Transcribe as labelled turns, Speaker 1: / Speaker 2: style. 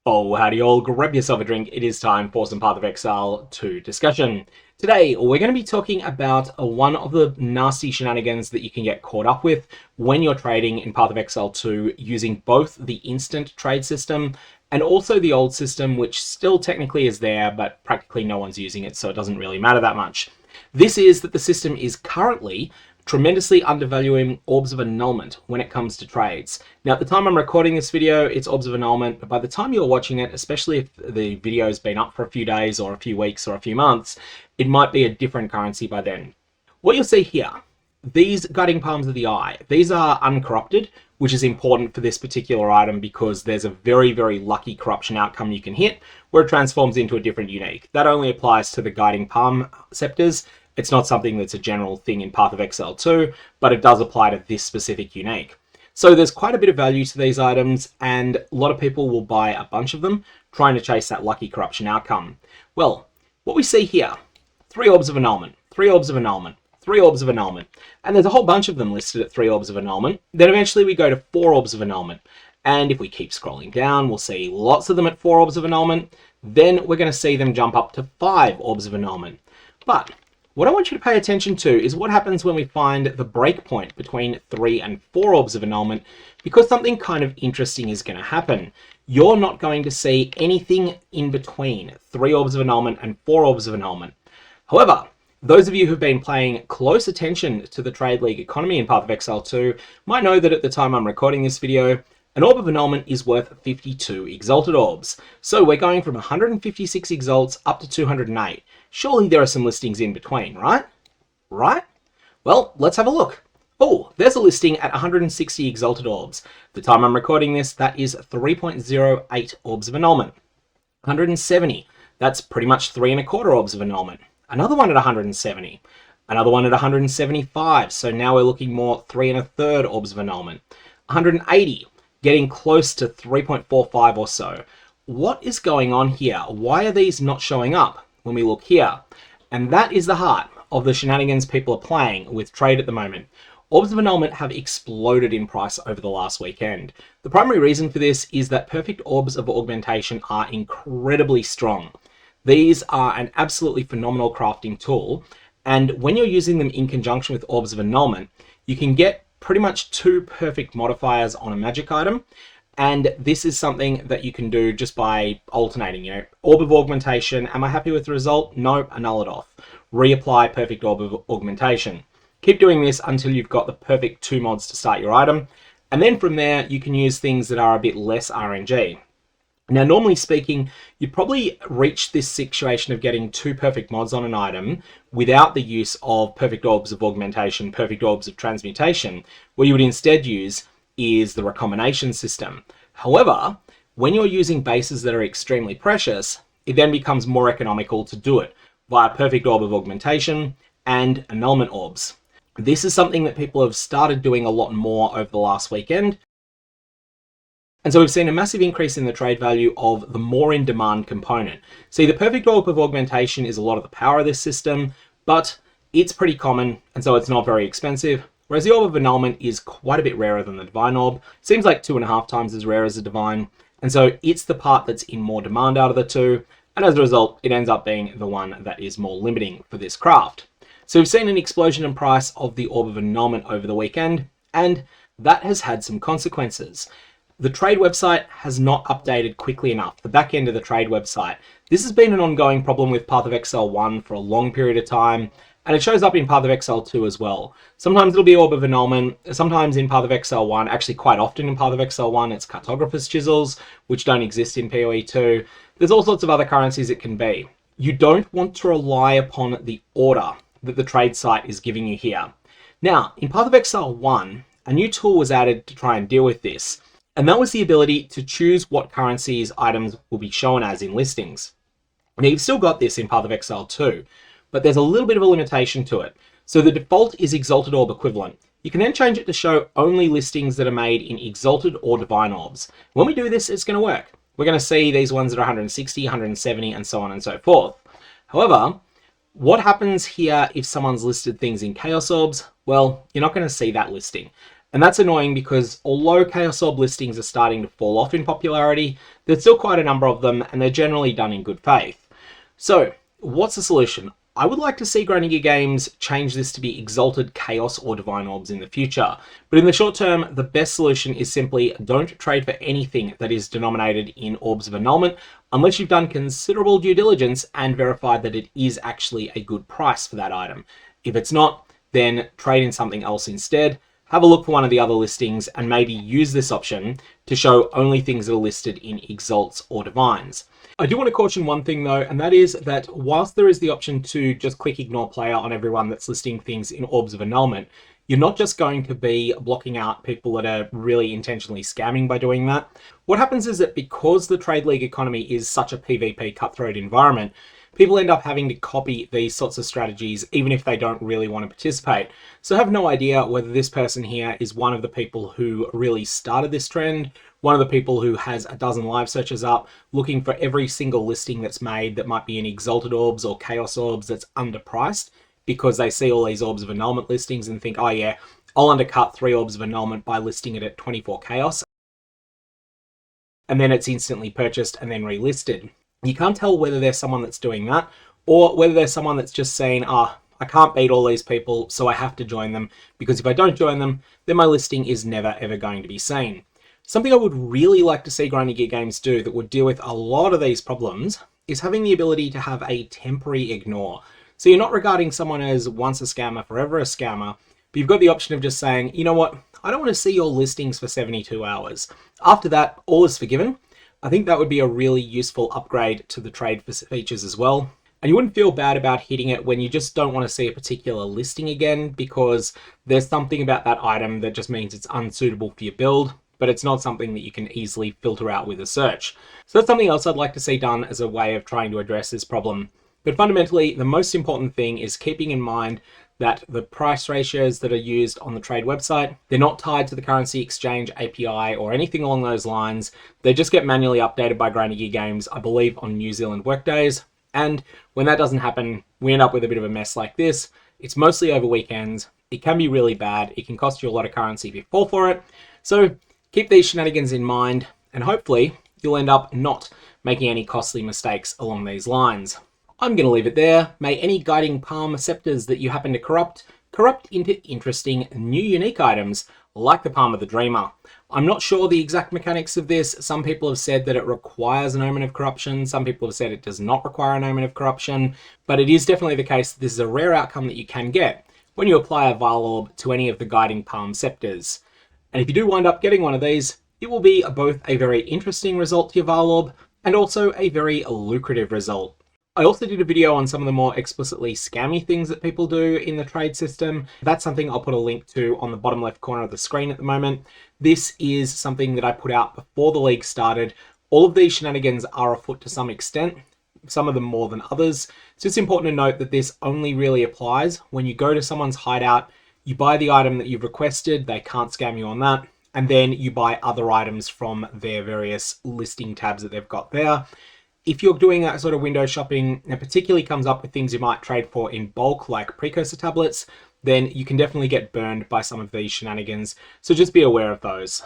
Speaker 1: Oh, howdy all, grab yourself a drink. It is time for some Path of Exile 2 discussion. Today, we're going to be talking about one of the nasty shenanigans that you can get caught up with when you're trading in Path of Exile 2 using both the instant trade system and also the old system, which still technically is there, but practically no one's using it, so it doesn't really matter that much. This is that the system is currently tremendously undervaluing Orbs of Annulment when it comes to trades. Now, at the time I'm recording this video, it's Orbs of Annulment, but by the time you're watching it, especially if the video's been up for a few days or a few weeks or a few months, it might be a different currency by then. What you'll see here, these guiding palms of the eye, these are uncorrupted, which is important for this particular item because there's a very, very lucky corruption outcome you can hit where it transforms into a different unique. That only applies to the guiding palm scepters. It's not something that's a general thing in Path of Exile 2, but it does apply to this specific unique. So there's quite a bit of value to these items, and a lot of people will buy a bunch of them, trying to chase that lucky corruption outcome. Well, what we see here, 3 Orbs of Annulment, 3 Orbs of Annulment, 3 Orbs of Annulment, and there's a whole bunch of them listed at 3 Orbs of Annulment. Then eventually we go to 4 Orbs of Annulment, and if we keep scrolling down, we'll see lots of them at 4 Orbs of Annulment. Then we're going to see them jump up to 5 Orbs of Annulment. But what I want you to pay attention to is what happens when we find the breakpoint between 3 and 4 Orbs of Annulment, because something kind of interesting is going to happen. You're not going to see anything in between 3 Orbs of Annulment and 4 Orbs of Annulment. However, those of you who've been paying close attention to the Trade League economy in Path of Exile 2 might know that at the time I'm recording this video, an Orb of Annulment is worth 52 Exalted Orbs. So we're going from 156 Exalts up to 208. Surely there are some listings in between, right? Right? Well, let's have a look. Oh, there's a listing at 160 Exalted Orbs. The time I'm recording this, that is 3.08 Orbs of Annulment. 170, that's pretty much 3.25 Orbs of Annulment. Another one at 170. Another one at 175, so now we're looking more 3.25 Orbs of Annulment. 180, getting close to 3.45 or so. What is going on here? Why are these not showing up when we look here? And that is the heart of the shenanigans people are playing with trade at the moment. Orbs of Annulment have exploded in price over the last weekend. The primary reason for this is that perfect Orbs of Augmentation are incredibly strong. These are an absolutely phenomenal crafting tool, and when you're using them in conjunction with Orbs of Annulment, you can get pretty much 2 perfect modifiers on a magic item, and this is something that you can do just by alternating, Orb of Augmentation, am I happy with the result? Nope, annul it off. Reapply perfect Orb of Augmentation. Keep doing this until you've got the perfect 2 mods to start your item, and then from there you can use things that are a bit less RNG. Now, normally speaking, you'd probably reach this situation of getting 2 perfect mods on an item without the use of perfect Orbs of Augmentation, perfect Orbs of Transmutation. What you would instead use is the recombination system. However, when you're using bases that are extremely precious, it then becomes more economical to do it via perfect Orb of Augmentation and annulment orbs. This is something that people have started doing a lot more over the last weekend. And so we've seen a massive increase in the trade value of the more in demand component. See, the perfect Orb of Augmentation is a lot of the power of this system, but it's pretty common, and so it's not very expensive. Whereas the Orb of Annulment is quite a bit rarer than the Divine Orb. Seems like 2.5 times as rare as the Divine. And so it's the part that's in more demand out of the 2. And as a result, it ends up being the one that is more limiting for this craft. So we've seen an explosion in price of the Orb of Annulment over the weekend, and that has had some consequences. The trade website has not updated quickly enough, the back end of the trade website. This has been an ongoing problem with Path of Exile 1 for a long period of time, and it shows up in Path of Exile 2 as well. Sometimes it'll be Orb of Annulment, sometimes in Path of Exile 1, actually quite often in Path of Exile 1, it's Cartographer's Chisels, which don't exist in POE2. There's all sorts of other currencies it can be. You don't want to rely upon the order that the trade site is giving you here. Now, in Path of Exile 1, a new tool was added to try and deal with this, and that was the ability to choose what currencies items will be shown as in listings. Now, you've still got this in Path of Exile 2, but there's a little bit of a limitation to it. So the default is Exalted Orb equivalent. You can then change it to show only listings that are made in Exalted or Divine Orbs. When we do this, it's going to work. We're going to see these ones that are 160, 170, and so on and so forth. However, what happens here if someone's listed things in Chaos Orbs? Well, you're not going to see that listing. And that's annoying because although Chaos Orb listings are starting to fall off in popularity, there's still quite a number of them and they're generally done in good faith. So, what's the solution? I would like to see Grinding Games change this to be Exalted Chaos or Divine Orbs in the future. But in the short term, the best solution is simply don't trade for anything that is denominated in Orbs of Annulment unless you've done considerable due diligence and verified that it is actually a good price for that item. If it's not, then trade in something else instead. Have a look for one of the other listings and maybe use this option to show only things that are listed in Exalts or Divines. I do want to caution one thing though, and that is that whilst there is the option to just click ignore player on everyone that's listing things in Orbs of Annulment, you're not just going to be blocking out people that are really intentionally scamming by doing that. What happens is that because the Trade League economy is such a PvP cutthroat environment, people end up having to copy these sorts of strategies even if they don't really want to participate. So I have no idea whether this person here is one of the people who really started this trend, one of the people who has a dozen live searches up, looking for every single listing that's made that might be in Exalted Orbs or Chaos Orbs that's underpriced, because they see all these Orbs of Annulment listings and think, oh yeah, I'll undercut 3 Orbs of Annulment by listing it at 24 Chaos. And then it's instantly purchased and then relisted. You can't tell whether there's someone that's doing that or whether there's someone that's just saying, I can't beat all these people, so I have to join them, because if I don't join them, then my listing is never ever going to be seen. Something I would really like to see Grinding Gear Games do that would deal with a lot of these problems is having the ability to have a temporary ignore. So you're not regarding someone as once a scammer, forever a scammer, but you've got the option of just saying, you know what, I don't want to see your listings for 72 hours. After that, all is forgiven. I think that would be a really useful upgrade to the trade features as well. And you wouldn't feel bad about hitting it when you just don't want to see a particular listing again, because there's something about that item that just means it's unsuitable for your build, but it's not something that you can easily filter out with a search. So that's something else I'd like to see done as a way of trying to address this problem. But fundamentally, the most important thing is keeping in mind that the price ratios that are used on the trade website, they're not tied to the currency exchange API or anything along those lines. They just get manually updated by Grinding Gear Games, I believe, on New Zealand workdays. And when that doesn't happen, we end up with a bit of a mess like this. It's mostly over weekends. It can be really bad. It can cost you a lot of currency if you fall for it. So keep these shenanigans in mind, and hopefully you'll end up not making any costly mistakes along these lines. I'm going to leave it there. May any guiding palm scepters that you happen to corrupt into interesting new unique items like the Palm of the Dreamer. I'm not sure the exact mechanics of this. Some people have said that it requires an Omen of Corruption. Some people have said it does not require an Omen of Corruption, but it is definitely the case that this is a rare outcome that you can get when you apply a Vile Orb to any of the guiding palm scepters. And if you do wind up getting one of these, it will be both a very interesting result to your Vile Orb and also a very lucrative result. I also did a video on some of the more explicitly scammy things that people do in the trade system. That's something I'll put a link to on the bottom left corner of the screen at the moment. This is something that I put out before the league started. All of these shenanigans are afoot to some extent, some of them more than others. So it's important to note that this only really applies when you go to someone's hideout, you buy the item that you've requested, they can't scam you on that, and then you buy other items from their various listing tabs that they've got there. If you're doing that sort of window shopping, and particularly comes up with things you might trade for in bulk, like precursor tablets, then you can definitely get burned by some of these shenanigans. So just be aware of those.